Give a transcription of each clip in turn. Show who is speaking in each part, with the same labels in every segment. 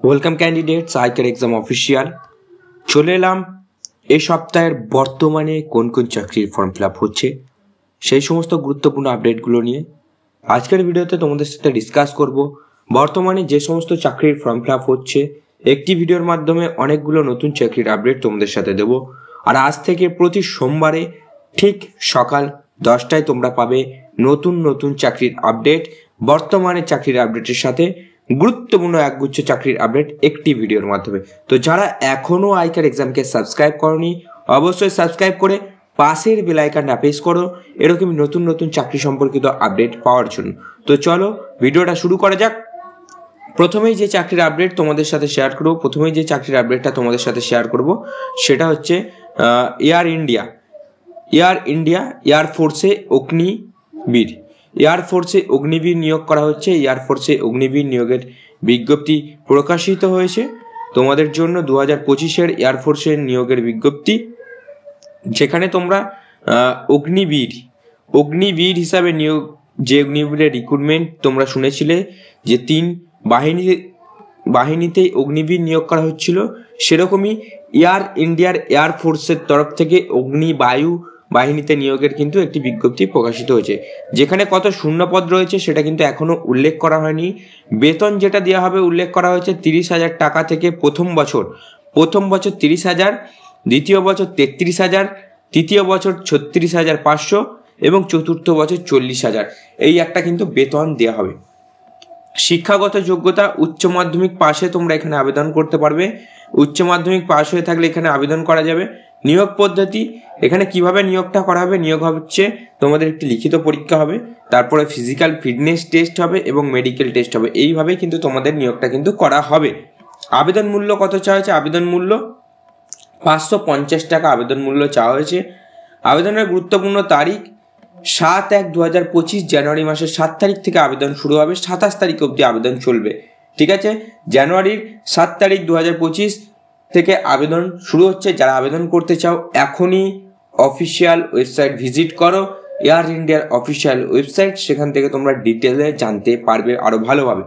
Speaker 1: Welcome candidates ICAR exam official. চলে এলাম এই সপ্তাহের বর্তমানে কোন কোন চাকরির ফর্ম ফিল আপ হচ্ছে সেই সমস্ত গুরুত্বপূর্ণ আপডেটগুলো নিয়ে আজকের ভিডিওতে তোমাদের সাথে ডিসকাস করব। বর্তমানে যে সমস্ত চাকরির ফর্ম ফিল আপ হচ্ছে একটি ভিডিওর মাধ্যমে অনেকগুলো নতুন চাকরির আপডেট তোমাদের সাথে দেব। আর আজ থেকে প্রতি সোমবারে ঠিক সকাল 10টায় তোমরা পাবে নতুন নতুন চাকরির আপডেট। বর্তমানে চাকরির আপডেটের সাথে গুরুত্বপূর্ণ একগুচ্ছ চাকরির আপডেট একটি ভিডিওর মাধ্যমে। তো যারা এখনো আইকার এক্সামকে সাবস্ক্রাইব করনি অবশ্যই সাবস্ক্রাইব করে পাশের বেল আইকনটা প্রেস করো এরকম নতুন নতুন চাকরি সম্পর্কিত আপডেট পাওয়ার জন্য। তো চলো ভিডিওটা শুরু করা যাক। প্রথমেই যে চাকরির আপডেট তোমাদের সাথে শেয়ার করব সেটা হচ্ছে এয়ার ইন্ডিয়া এয়ারফোর্সে অগ্নিবীর নিয়োগ করা হচ্ছে। এয়ারফোর্সে অগ্নিবীর নিয়োগের বিজ্ঞপ্তি প্রকাশিত হয়েছে তোমাদের জন্য 2025-এর এয়ারফোর্সের নিয়োগের বিজ্ঞপ্তি, যেখানে তোমরা অগ্নিবীর হিসাবে নিয়োগ, যে অগ্নিবীরের রিক্রুটমেন্ট তোমরা শুনেছিলে যে 3 বাহিনীতেই অগ্নিবীর নিয়োগ করা হচ্ছিল, সেরকমই ইন্ডিয়ার এয়ারফোর্সের তরফ থেকে অগ্নিবায়ু বাহিনীতে নিয়োগের কিন্তু একটি বিজ্ঞপ্তি প্রকাশিত হয়েছে। যেখানে কত শূন্যপদ রয়েছে সেটা কিন্তু এখনো উল্লেখ করা হয়নি। বেতন যেটা দেওয়া হবে উল্লেখ করা হয়েছে 30,000 টাকা থেকে প্রথম বছর 30,000, দ্বিতীয় বছর 33,000, তৃতীয় বছর 36,500 এবং চতুর্থ বছর 40,000। এই একটা কিন্তু বেতন দেওয়া হবে। শিক্ষাগত যোগ্যতা উচ্চ মাধ্যমিক পাশে তোমরা এখানে আবেদন করতে পারবে। উচ্চ মাধ্যমিক পাশ হয়ে থাকলে এখানে আবেদন করা যাবে। নিয়োগ পদ্ধতি, এখানে কিভাবে নিয়োগটা করা হবে, নিয়োগ হচ্ছে তোমাদের একটি লিখিত পরীক্ষা হবে, তারপরে ফিজিক্যাল ফিটনেস টেস্ট হবে এবং মেডিকেল টেস্ট হবে। এইভাবে কিন্তু তোমাদের নিয়োগটা কিন্তু করা হবে। আবেদন মূল্য কত চাওয়া হয়েছে? আবেদন মূল্য 550 টাকা আবেদন মূল্য চাওয়া হয়েছে। আবেদনের গুরুত্বপূর্ণ তারিখ 7/1/2025 জানুয়ারি মাসের 7 তারিখ থেকে আবেদন শুরু হবে, 27 তারিখ অবধি আবেদন চলবে। ঠিক আছে, জানুয়ারির 7 তারিখ 2025 থেকে আবেদন শুরু হচ্ছে। যারা আবেদন করতে চাও এখনই অফিসিয়াল ওয়েবসাইট ভিজিট করো, এয়ার ইন্ডিয়ার অফিসিয়াল ওয়েবসাইট, সেখান থেকে তোমরা ডিটেলে জানতে পারবে আরো ভালোভাবে।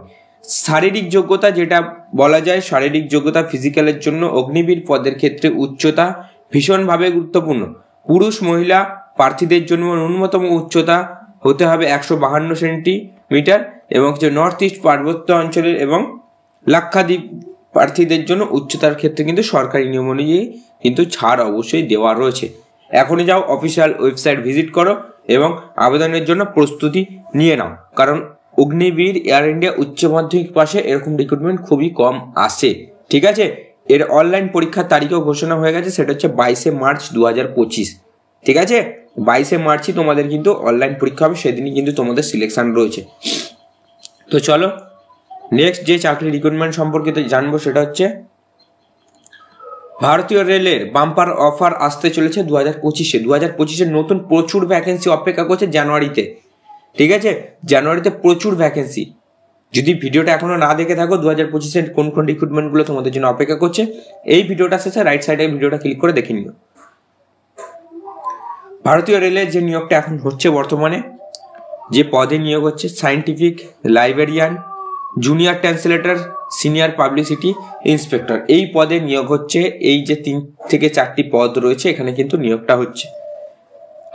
Speaker 1: শারীরিক যোগ্যতা, যেটা বলা যায় শারীরিক যোগ্যতা ফিজিক্যালের জন্য অগ্নিবীর পদের ক্ষেত্রে উচ্চতা ভীষণভাবে গুরুত্বপূর্ণ। পুরুষ মহিলা প্রার্থীদের জন্য ন্যূনতম উচ্চতা হতে হবে 152 সেন্টিমিটার এবং নর্থ ইস্ট পার্বত্য অঞ্চলের এবং লাক্ষাদ্বীপ প্রার্থীদের জন্য উচ্চতার ক্ষেত্রে কিন্তু সরকারি নিয়ম অনুযায়ী কিন্তু ছাড় অবশ্যই দেওয়া রয়েছে। এখনই যাও অফিসিয়াল ওয়েবসাইট ভিজিট করো এবং আবেদনের জন্য প্রস্তুতি নিয়ে নাও, কারণ অগ্নিবীর এয়ার ইন্ডিয়া উচ্চ মাধ্যমিক পাশে এরকম রিক্রুটমেন্ট খুবই কম আসে। ঠিক আছে, এর অনলাইন পরীক্ষার তারিখও ঘোষণা হয়ে গেছে, সেটা হচ্ছে 22 মার্চ 2025। ঠিক আছে, 22 মার্চই তোমাদের কিন্তু অনলাইন পরীক্ষা হবে, সেদিনই কিন্তু তোমাদের সিলেকশন রয়েছে। তো চলো নেক্সট যে চাকরি রিক্রুটমেন্ট সম্পর্কে জানবো সেটা হচ্ছে ভারতীয় রেলের বাম্পার অফার আসতে চলেছে 2025-এ নতুন প্রচুর ভ্যাকেন্সি অপেক্ষা করছে জানুয়ারিতে। ঠিক আছে, জানুয়ারিতে প্রচুর ভ্যাকেন্সি। যদি ভিডিওটা এখনো না দেখে থাকো 2025-এর কোন কোন রিক্রুটমেন্টগুলো তোমাদের জন্য অপেক্ষা করছে, এই ভিডিওটা শেষে রাইট সাইডে ভিডিওটা ক্লিক করে দেখে নিও। ভারতীয় রেলের যে নিয়োগটা এখন হচ্ছে বর্তমানে, যে পদে নিয়োগ হচ্ছে scientific librarian, junior translator, senior publicity inspector, এই পদে নিয়োগ হচ্ছে। এই যে 3 থেকে 4টি পদ রয়েছে এখানে কিন্তু নিয়োগটা হচ্ছে।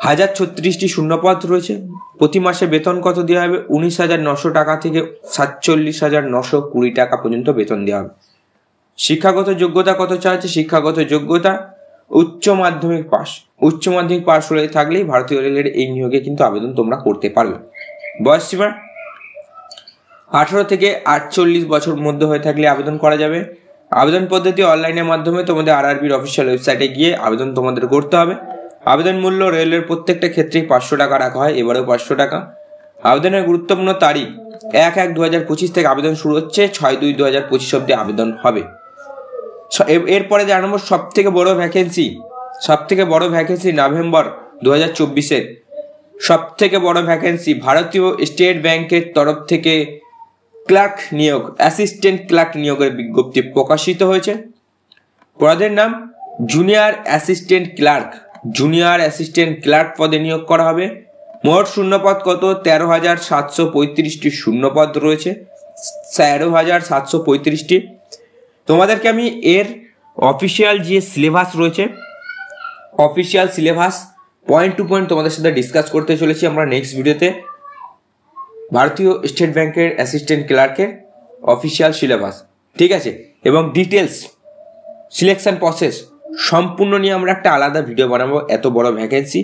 Speaker 1: 1036টি শূন্যপদ রয়েছে। প্রতি মাসে বেতন কত দেওয়া হবে? 19,900 টাকা থেকে 47,920 টাকা পর্যন্ত বেতন দেওয়া হবে। শিক্ষাগত যোগ্যতা কত চাওয়া হচ্ছে? শিক্ষাগত যোগ্যতা উচ্চ মাধ্যমিক পাস হয়ে থাকলেই ভারতীয় রেলের এই নিয়োগে কিন্তু আবেদন তোমরা করতে পারবে। বয়স সীমা 18 থেকে 48 বছর মধ্যে হয়ে থাকলে আবেদন করা যাবে। আবেদন পদ্ধতি অনলাইনের মাধ্যমে তোমাদের RRBর অফিসিয়াল ওয়েবসাইটে গিয়ে আবেদন তোমাদের করতে হবে। আবেদন মূল্য রেলের প্রত্যেকটা ক্ষেত্রেই 500 টাকা রাখা হয়, এবারেও 500 টাকা। আবেদনের গুরুত্বপূর্ণ তারিখ 1/1/2025 থেকে আবেদন শুরু হচ্ছে, 6/2/2025 অব্দি আবেদন হবে। এরপরে জানাবো সব থেকে বড় ভ্যাকেন্সি নভেম্বর 2024-এর সব থেকে বড় ভ্যাকেন্সি ভারতীয় স্টেট ব্যাংকের তরফ থেকে ক্লার্ক নিয়োগ, অ্যাসিস্ট্যান্ট ক্লার্ক নিয়োগের বিজ্ঞপ্তি প্রকাশিত হয়েছে। পদের নাম জুনিয়র অ্যাসিস্ট্যান্ট ক্লার্ক পদে নিয়োগ করা হবে। মোট শূন্যপদ কত? 13,735টি শূন্যপদ রয়েছে, 13,735টি। তোমাদেরকে আমি এর অফিসিয়াল যে সিলেবাস রয়েছে, official syllabus point to point তোমাদের সাথে ডিসকাস করতে চলেছি আমরা নেক্সট ভিডিওতে। ভারতীয় স্টেট ব্যাংকের অ্যাসিস্ট্যান্ট ক্লার্কের অফিসিয়াল সিলেবাস, ঠিক আছে, এবং ডিটেলস সিলেকশন প্রসেস সম্পূর্ণ নিয়ে আমরা একটা আলাদা ভিডিও বানাবো। এত বড় ভ্যাকেন্সি,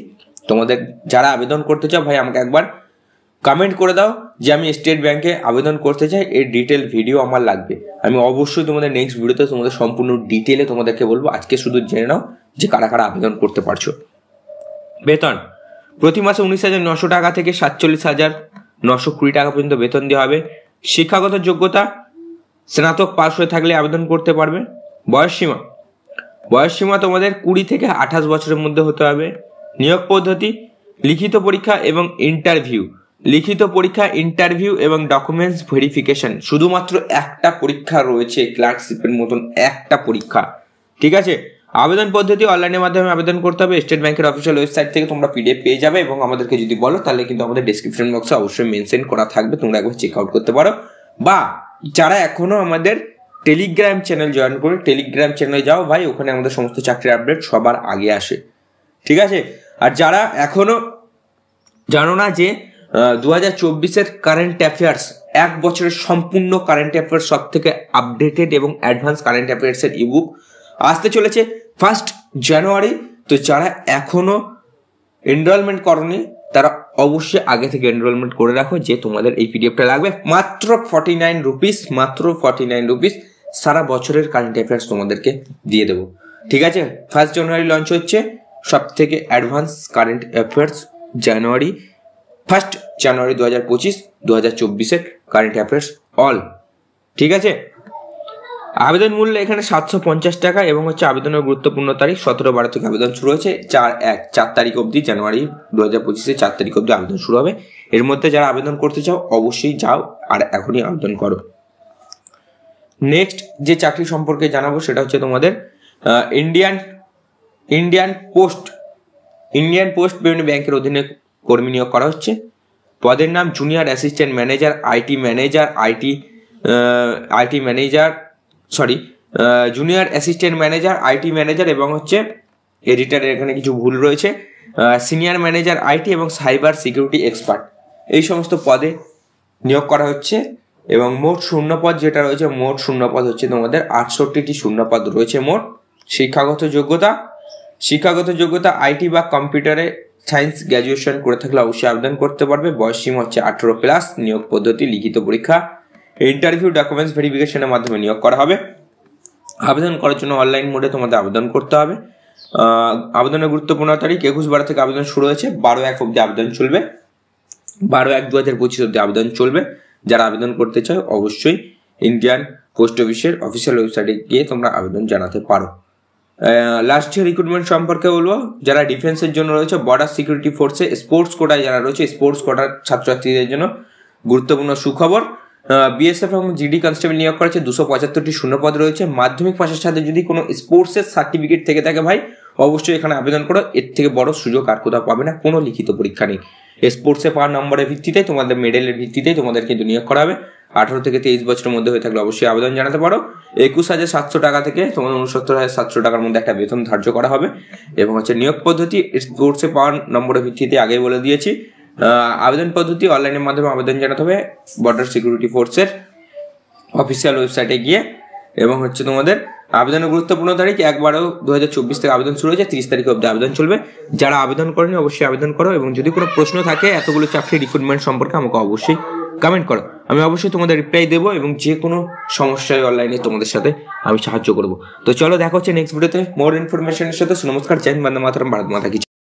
Speaker 1: তোমাদের যারা আবেদন করতে চাও ভাই আমাকে একবার কমেন্ট করে দাও যে আমি স্টেট ব্যাংকে আবেদন করতে চাই, এর ডিটেল ভিডিও আমার লাগবে। আমি অবশ্যই তোমাদের নেক্সট ভিডিওতে তোমাদের সম্পূর্ণ ডিটেলে তোমাদেরকে বলবো। আজকে শুধু জেনে নাও যে কারা কারা আবেদন করতে পারছো। বেতন প্রতি মাসে 19,900 টাকা থেকে 47,920 টাকা পর্যন্ত বেতন দেওয়া হবে। শিক্ষাগত যোগ্যতা স্নাতক পাস হয়ে থাকলে আবেদন করতে পারবে। বয়স সীমা তোমাদের 20 থেকে 28 বছরের মধ্যে হতে হবে। নিয়োগ পদ্ধতি লিখিত পরীক্ষা এবং ইন্টারভিউ এবং ডকুমেন্টস ভেরিফিকেশন। শুধুমাত্র একটা পরীক্ষা রয়েছে, ক্লার্কশিপের মতন একটা পরীক্ষা, ঠিক আছে। আবেদন পদ্ধতি অনলাইনের মাধ্যমে আবেদন করতে হবে। স্টেট ব্যাংকের অফিসিয়াল ওয়েবসাইট থেকে তোমরা পিডিএফ পেয়ে যাবে, এবং আমাদেরকে যদি বলো তাহলে কিন্তু আমাদের ডেসক্রিপশন বক্সে অবশ্যই মেনশন করা থাকবে, তোমরা একবার চেক আউট করতে পারো। বা যারা এখনো আমাদের টেলিগ্রাম চ্যানেল জয়েন করে, টেলিগ্রাম চ্যানেলে যাও ভাই, ওখানে আমাদের সমস্ত চাকরির আপডেট সবার আগে আসে, ঠিক আছে। আর যারা এখনো জানো না যে 2024-এর কারেন্ট অ্যাফেয়ার্স, এক বছরের সম্পূর্ণ কারেন্ট অ্যাফেয়ার্স সব থেকে আপডেটেড এবং অ্যাডভান্স কারেন্ট অ্যাফেয়ার্সের ইবুক আসতে চলেছে 1 জানুয়ারি। তো যারা এখনো এনরোলমেন্ট করনি তারা অবশ্যই আগে থেকে এনরোলমেন্ট করে রাখো, যে তোমাদের এই পিডিএফটা লাগবে। মাত্র 49 রুপিস সারা বছরের কারেন্ট অ্যাফেয়ার্স তোমাদেরকে দিয়ে দেবো, ঠিক আছে। 1 জানুয়ারি লঞ্চ হচ্ছে সব থেকে অ্যাডভান্স কারেন্ট অ্যাফেয়ার্স, 1 জানুয়ারি 2025, 2024-এর কারেন্ট অ্যাফেয়ার্স অল, ঠিক আছে। আবেদন মূল্য এখানে 750 টাকা, এবং হচ্ছে আবেদনের গুরুত্বপূর্ণ তারিখ 17/12 থেকে আবেদন শুরু হয়েছে, 4 তারিখ অবধি, জানুয়ারি 2025-এর 4 তারিখ অবধি আবেদন শুরু হবে। এর মধ্যে যারা আবেদন করতে চাও অবশ্যই যাও আর এখনই আবেদন করো। নেক্সট যে চাকরি সম্পর্কে জানাবো সেটা হচ্ছে তোমাদের ইন্ডিয়ান পোস্ট পেমেন্ট ব্যাংকের অধীনে কর্মী নিয়োগ করা হচ্ছে। পদের নাম junior assistant manager, junior assistant manager, IT manager, এবং হচ্ছে এডিটারের এখানে কিছু ভুল রয়েছে, সিনিয়র ম্যানেজার আইটি এবং সাইবার সিকিউরিটি এক্সপার্ট, এই সমস্ত পদে নিয়োগ করা হচ্ছে। এবং মোট শূন্যপদ যেটা রয়েছে, মোট শূন্যপদ হচ্ছে তোমাদের 68টি শূন্যপদ রয়েছে মোট। শিক্ষাগত যোগ্যতা আইটি বা কম্পিউটারে সায়েন্স গ্র্যাজুয়েশন করে থাকলে অবশ্যই আবেদন করতে পারবে। বয়স সীমা হচ্ছে 18+। নিয়োগ পদ্ধতি লিখিত পরীক্ষা, ইন্টারভিউ, ডকুমেন্টস ভেরিফিকেশনের মাধ্যমে নিয়োগ করা হবে। আবেদন করার জন্য অনলাইন মোডে তোমাদের আবেদন করতে হবে। আবেদনের গুরুত্বপূর্ণ তারিখ 21/12 থেকে আবেদন শুরু হয়েছে, 12/1 অবধি আবেদন চলবে, 12/1/2025 অবধি আবেদন চলবে। যারা আবেদন করতে চাও অবশ্যই ইন্ডিয়ান পোস্ট অফিসের অফিসিয়াল ওয়েবসাইটে গিয়ে তোমরা আবেদন জানাতে পারো। লাস্ট ইয়ার রিক্রুটমেন্ট সম্পর্কে বলবো, যারা ডিফেন্সের জন্য রয়েছে, বর্ডার সিকিউরিটি ফোর্সে স্পোর্টস কোটায় যারা রয়েছে, স্পোর্টস কোটার ছাত্রছাত্রীদের জন্য গুরুত্বপূর্ণ সুখবর। বিএসএফ এবং জিডি কনস্টেবল নিয়োগ করেছে, 275টি শূন্যপদ রয়েছে। মাধ্যমিক পাশের সাথে যদি কোনো স্পোর্টসের সার্টিফিকেট থেকে থাকে ভাই অবশ্যই এখানে আবেদন করো, এর থেকে বড় সুযোগ আর কোথাও পাবে না। কোনো লিখিত পরীক্ষা নেই, স্পোর্টসে পাওয়ার নম্বরের ভিত্তিতে, তোমাদের মেডেলের ভিত্তিতেই তোমাদের কিন্তু নিয়োগ করা হবে। 18 থেকে 23 বছরের মধ্যে হয়ে থাকলে অবশ্যই আবেদন জানাতে পারো। 21,700 টাকা থেকে তোমাদের 69,700 টাকার মধ্যে একটা বেতন ধার্য করা হবে। এবং হচ্ছে নিয়োগ পদ্ধতি স্পোর্টসে পাওয়ার নম্বরের ভিত্তিতে আগেই বলে দিয়েছি। আবেদন পদ্ধতি অনলাইনের মাধ্যমে আবেদন জানাতে হবে বর্ডার সিকিউরিটি ফোর্সের অফিসিয়াল ওয়েবসাইটে গিয়ে। এবং হচ্ছে তোমাদের আবেদনের গুরুত্বপূর্ণ তারিখ 1/12/2024 থেকে আবেদন শুরু হয়েছে, 30 তারিখ অবধি আবেদন চলবে। যারা আবেদন করেনি অবশ্যই আবেদন করো, এবং যদি কোনো প্রশ্ন থাকে এতগুলো চাকরি রিক্রুটমেন্ট সম্পর্কে আমাকে অবশ্যই কমেন্ট করো, আমি অবশ্যই তোমাদের রিপ্লাই দেবো, এবং যে কোনো সমস্যায় অনলাইনে তোমাদের সাথে আমি সাহায্য করবো। তো চলো দেখা হচ্ছে নেক্সট ভিডিওতে মোর ইনফরমেশনের সাথে। নমস্কার, জয় হিন্দ, বন্দে মাতরম, ভারত মাতা কি জয়।